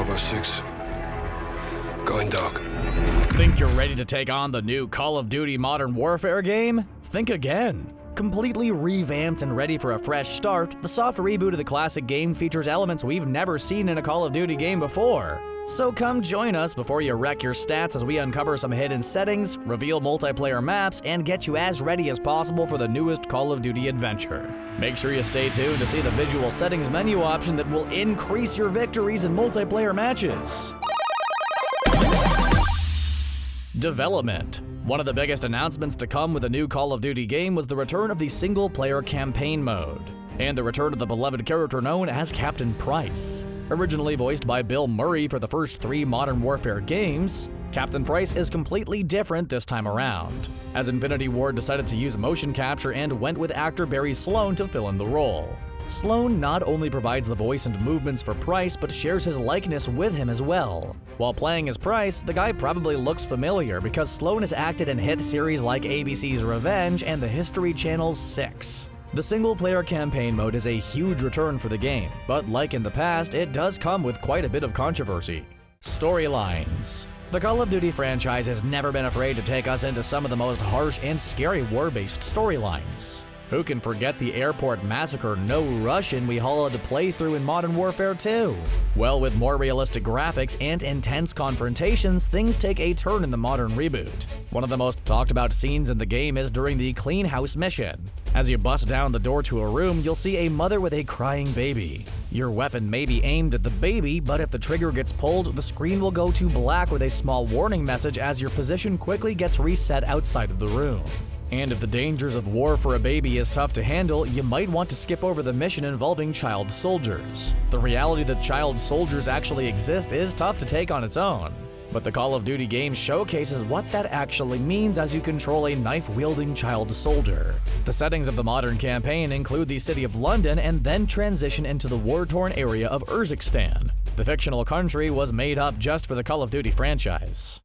Bravo 6. Going dark. Think you're ready to take on the new Call of Duty Modern Warfare game? Think again. Completely revamped and ready for a fresh start, the soft reboot of the classic game features elements we've never seen in a Call of Duty game before. So come join us before you wreck your stats as we uncover some hidden settings, reveal multiplayer maps, and get you as ready as possible for the newest Call of Duty adventure. Make sure you stay tuned to see the visual settings menu option that will increase your victories in multiplayer matches. Development. One of the biggest announcements to come with the new Call of Duty game was the return of the single-player campaign mode, and the return of the beloved character known as Captain Price. Originally voiced by Bill Murray for the first 3 Modern Warfare games, Captain Price is completely different this time around, as Infinity Ward decided to use motion capture and went with actor Barry Sloane to fill in the role. Sloane not only provides the voice and movements for Price, but shares his likeness with him as well. While playing as Price, the guy probably looks familiar because Sloane has acted in hit series like ABC's Revenge and the History Channel's 6. The single-player campaign mode is a huge return for the game, but like in the past, it does come with quite a bit of controversy. Storylines. The Call of Duty franchise has never been afraid to take us into some of the most harsh and scary war-based storylines. Who can forget the airport massacre No Russian we all had to play through in Modern Warfare 2? Well, with more realistic graphics and intense confrontations, things take a turn in the modern reboot. One of the most talked about scenes in the game is during the Clean House mission. As you bust down the door to a room, you'll see a mother with a crying baby. Your weapon may be aimed at the baby, but if the trigger gets pulled, the screen will go to black with a small warning message as your position quickly gets reset outside of the room. And if the dangers of war for a baby is tough to handle, you might want to skip over the mission involving child soldiers. The reality that child soldiers actually exist is tough to take on its own. But the Call of Duty game showcases what that actually means as you control a knife-wielding child soldier. The settings of the modern campaign include the city of London and then transition into the war-torn area of Urzikstan. The fictional country was made up just for the Call of Duty franchise.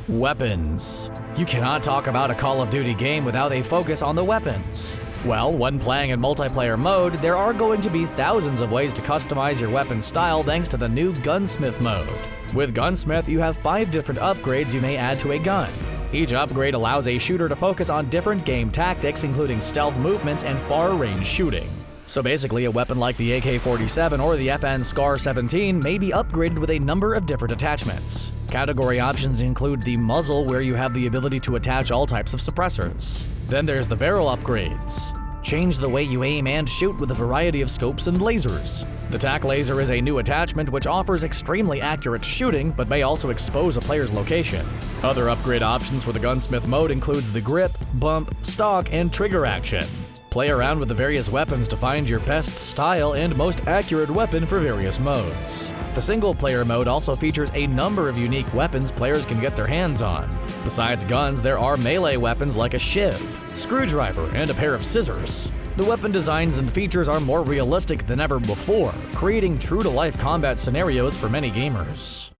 Weapons. You cannot talk about a Call of Duty game without a focus on the weapons. Well, when playing in multiplayer mode, there are going to be thousands of ways to customize your weapon style thanks to the new Gunsmith mode. With Gunsmith, you have 5 different upgrades you may add to a gun. Each upgrade allows a shooter to focus on different game tactics, including stealth movements and far-range shooting. So basically, a weapon like the AK-47 or the FN SCAR-17 may be upgraded with a number of different attachments. Category options include the muzzle, where you have the ability to attach all types of suppressors. Then there's the barrel upgrades. Change the way you aim and shoot with a variety of scopes and lasers. The TAC laser is a new attachment which offers extremely accurate shooting, but may also expose a player's location. Other upgrade options for the Gunsmith mode includes the grip, bump, stock, and trigger action. Play around with the various weapons to find your best style and most accurate weapon for various modes. The single-player mode also features a number of unique weapons players can get their hands on. Besides guns, there are melee weapons like a shiv, screwdriver, and a pair of scissors. The weapon designs and features are more realistic than ever before, creating true-to-life combat scenarios for many gamers.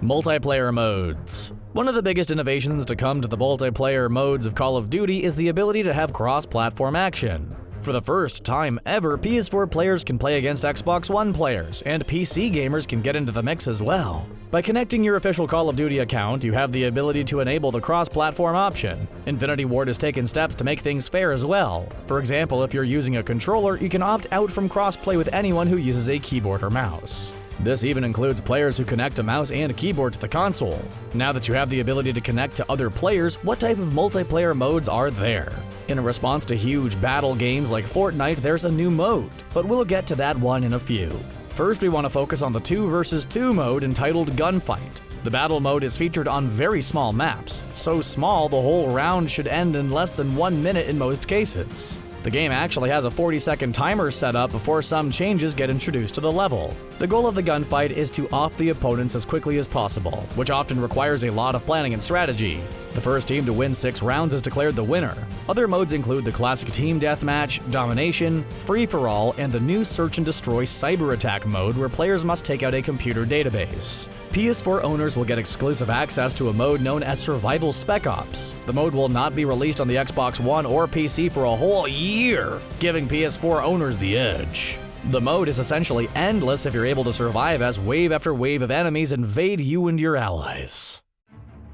Multiplayer modes. One of the biggest innovations to come to the multiplayer modes of Call of Duty is the ability to have cross-platform action. For the first time ever, PS4 players can play against Xbox One players, and PC gamers can get into the mix as well. By connecting your official Call of Duty account, you have the ability to enable the cross-platform option. Infinity Ward has taken steps to make things fair as well. For example, if you're using a controller, you can opt out from cross-play with anyone who uses a keyboard or mouse. This even includes players who connect a mouse and a keyboard to the console. Now that you have the ability to connect to other players, what type of multiplayer modes are there? In a response to huge battle games like Fortnite, there's a new mode, but we'll get to that one in a few. First, we want to focus on the 2 vs 2 mode entitled Gunfight. The battle mode is featured on very small maps, so small the whole round should end in less than 1 minute in most cases. The game actually has a 40-second timer set up before some changes get introduced to the level. The goal of the gunfight is to off the opponents as quickly as possible, which often requires a lot of planning and strategy. The first team to win 6 rounds is declared the winner. Other modes include the classic team deathmatch, domination, free-for-all, and the new search and destroy cyber attack mode where players must take out a computer database. PS4 owners will get exclusive access to a mode known as Survival Spec Ops. The mode will not be released on the Xbox One or PC for a whole year, giving PS4 owners the edge. The mode is essentially endless if you're able to survive as wave after wave of enemies invade you and your allies.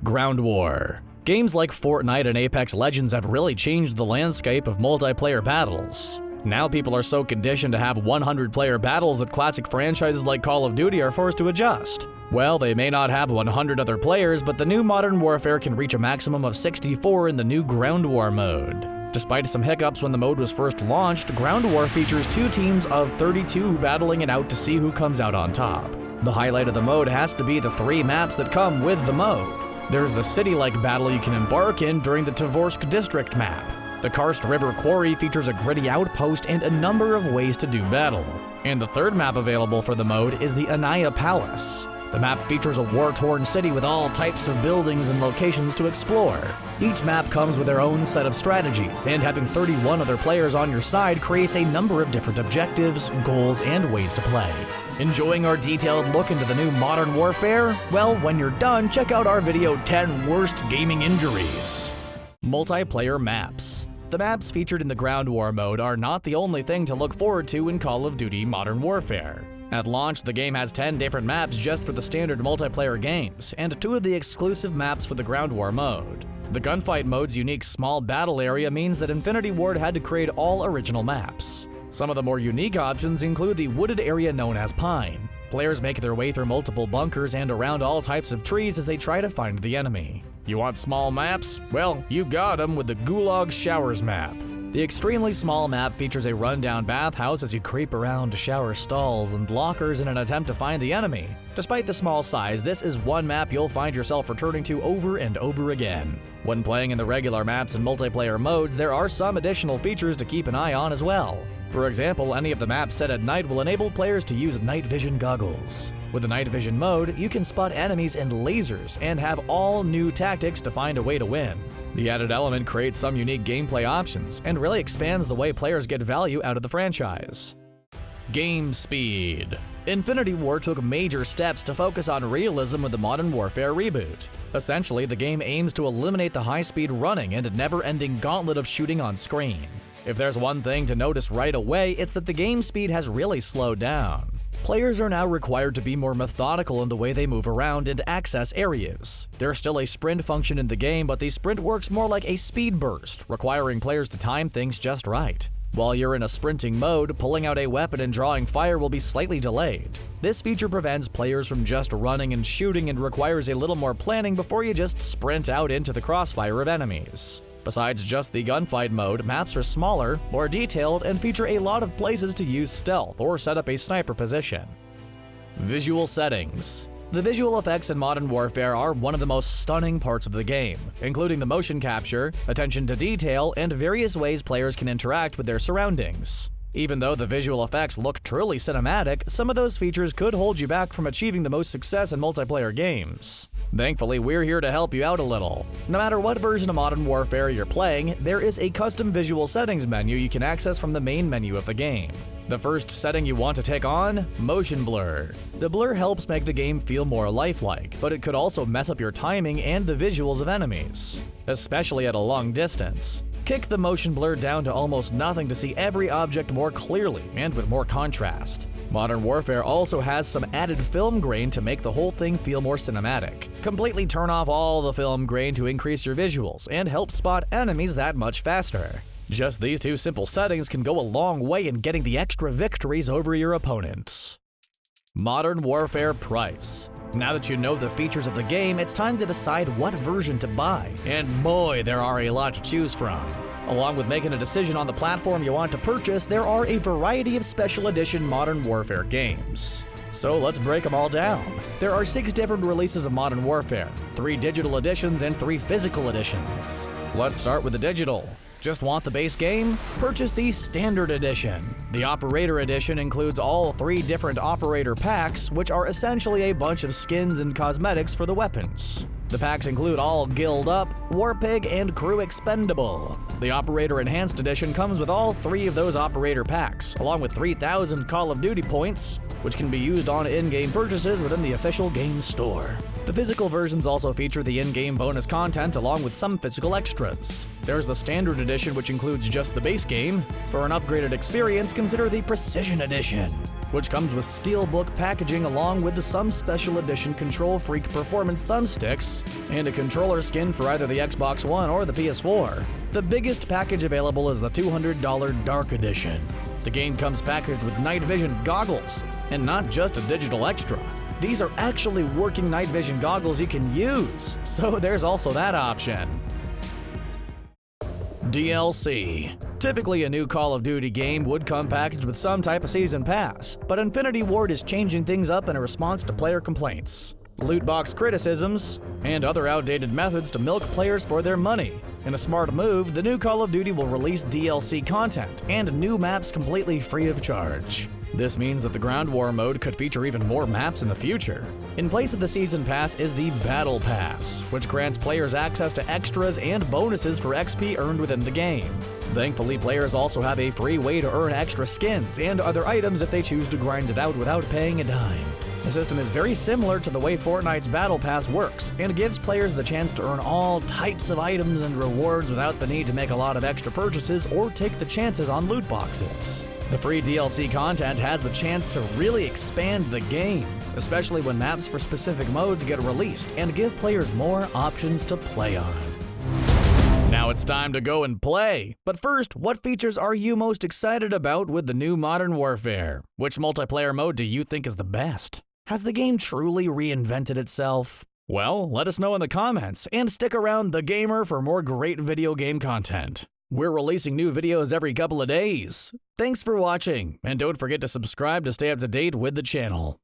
Ground War. Games like Fortnite and Apex Legends have really changed the landscape of multiplayer battles. Now people are so conditioned to have 100-player battles that classic franchises like Call of Duty are forced to adjust. Well, they may not have 100 other players, but the new Modern Warfare can reach a maximum of 64 in the new Ground War mode. Despite some hiccups when the mode was first launched, Ground War features 2 teams of 32 battling it out to see who comes out on top. The highlight of the mode has to be the 3 maps that come with the mode. There's the city-like battle you can embark in during the Tovorsk District map. The Karst River Quarry features a gritty outpost and a number of ways to do battle. And the 3rd map available for the mode is the Anaya Palace. The map features a war-torn city with all types of buildings and locations to explore. Each map comes with their own set of strategies, and having 31 other players on your side creates a number of different objectives, goals, and ways to play. Enjoying our detailed look into the new Modern Warfare? Well, when you're done, check out our video 10 Worst Gaming Injuries. Multiplayer maps. The maps featured in the Ground War mode are not the only thing to look forward to in Call of Duty Modern Warfare. At launch, the game has 10 different maps just for the standard multiplayer games, and 2 of the exclusive maps for the Ground War mode. The Gunfight mode's unique small battle area means that Infinity Ward had to create all original maps. Some of the more unique options include the wooded area known as Pine. Players make their way through multiple bunkers and around all types of trees as they try to find the enemy. You want small maps? Well, you got them with the Gulag Showers map. The extremely small map features a rundown bathhouse as you creep around shower stalls and lockers in an attempt to find the enemy. Despite the small size, this is one map you'll find yourself returning to over and over again. When playing in the regular maps and multiplayer modes, there are some additional features to keep an eye on as well. For example, any of the maps set at night will enable players to use night vision goggles. With the night vision mode, you can spot enemies and lasers and have all new tactics to find a way to win. The added element creates some unique gameplay options and really expands the way players get value out of the franchise. Game speed. Infinity Ward took major steps to focus on realism with the Modern Warfare reboot. Essentially, the game aims to eliminate the high-speed running and never-ending gauntlet of shooting on screen. If there's one thing to notice right away, it's that the game speed has really slowed down. Players are now required to be more methodical in the way they move around and access areas. There's still a sprint function in the game, but the sprint works more like a speed burst, requiring players to time things just right. While you're in a sprinting mode, pulling out a weapon and drawing fire will be slightly delayed. This feature prevents players from just running and shooting and requires a little more planning before you just sprint out into the crossfire of enemies. Besides just the gunfight mode, maps are smaller, more detailed, and feature a lot of places to use stealth or set up a sniper position. Visual settings. The visual effects in Modern Warfare are one of the most stunning parts of the game, including the motion capture, attention to detail, and various ways players can interact with their surroundings. Even though the visual effects look truly cinematic, some of those features could hold you back from achieving the most success in multiplayer games. Thankfully, we're here to help you out a little. No matter what version of Modern Warfare you're playing, there is a custom visual settings menu you can access from the main menu of the game. The first setting you want to take on? Motion blur. The blur helps make the game feel more lifelike, but it could also mess up your timing and the visuals of enemies, especially at a long distance. Kick the motion blur down to almost nothing to see every object more clearly and with more contrast. Modern Warfare also has some added film grain to make the whole thing feel more cinematic. Completely turn off all the film grain to increase your visuals and help spot enemies that much faster. Just these 2 simple settings can go a long way in getting the extra victories over your opponents. Modern Warfare price. Now that you know the features of the game, it's time to decide what version to buy, and boy, there are a lot to choose from. Along with making a decision on the platform you want to purchase, there are a variety of special edition Modern Warfare games. So let's break them all down. There are 6 different releases of Modern Warfare, 3 digital editions and 3 physical editions. Let's start with the digital. Just want the base game? Purchase the Standard Edition. The Operator Edition includes all 3 different operator packs, which are essentially a bunch of skins and cosmetics for the weapons. The packs include all Guild Up, Warpig, and Crew Expendable. The Operator Enhanced Edition comes with all 3 of those Operator packs, along with 3,000 Call of Duty points, which can be used on in-game purchases within the official game store. The physical versions also feature the in-game bonus content along with some physical extras. There's the Standard Edition, which includes just the base game. For an upgraded experience, consider the Precision Edition, which comes with steelbook packaging along with some special edition Control Freak Performance thumbsticks and a controller skin for either the Xbox One or the PS4. The biggest package available is the $200 Dark Edition. The game comes packaged with night vision goggles, and not just a digital extra. These are actually working night vision goggles you can use, so there's also that option. DLC. Typically, a new Call of Duty game would come packaged with some type of season pass, but Infinity Ward is changing things up in a response to player complaints, loot box criticisms, and other outdated methods to milk players for their money. In a smart move, the new Call of Duty will release DLC content and new maps completely free of charge. This means that the Ground War mode could feature even more maps in the future. In place of the Season Pass is the Battle Pass, which grants players access to extras and bonuses for XP earned within the game. Thankfully, players also have a free way to earn extra skins and other items if they choose to grind it out without paying a dime. The system is very similar to the way Fortnite's Battle Pass works, and gives players the chance to earn all types of items and rewards without the need to make a lot of extra purchases or take the chances on loot boxes. The free DLC content has the chance to really expand the game, especially when maps for specific modes get released and give players more options to play on. Now it's time to go and play. But first, what features are you most excited about with the new Modern Warfare? Which multiplayer mode do you think is the best? Has the game truly reinvented itself? Well, let us know in the comments, and stick around The Gamer for more great video game content. We're releasing new videos every couple of days. Thanks for watching, and don't forget to subscribe to stay up to date with the channel.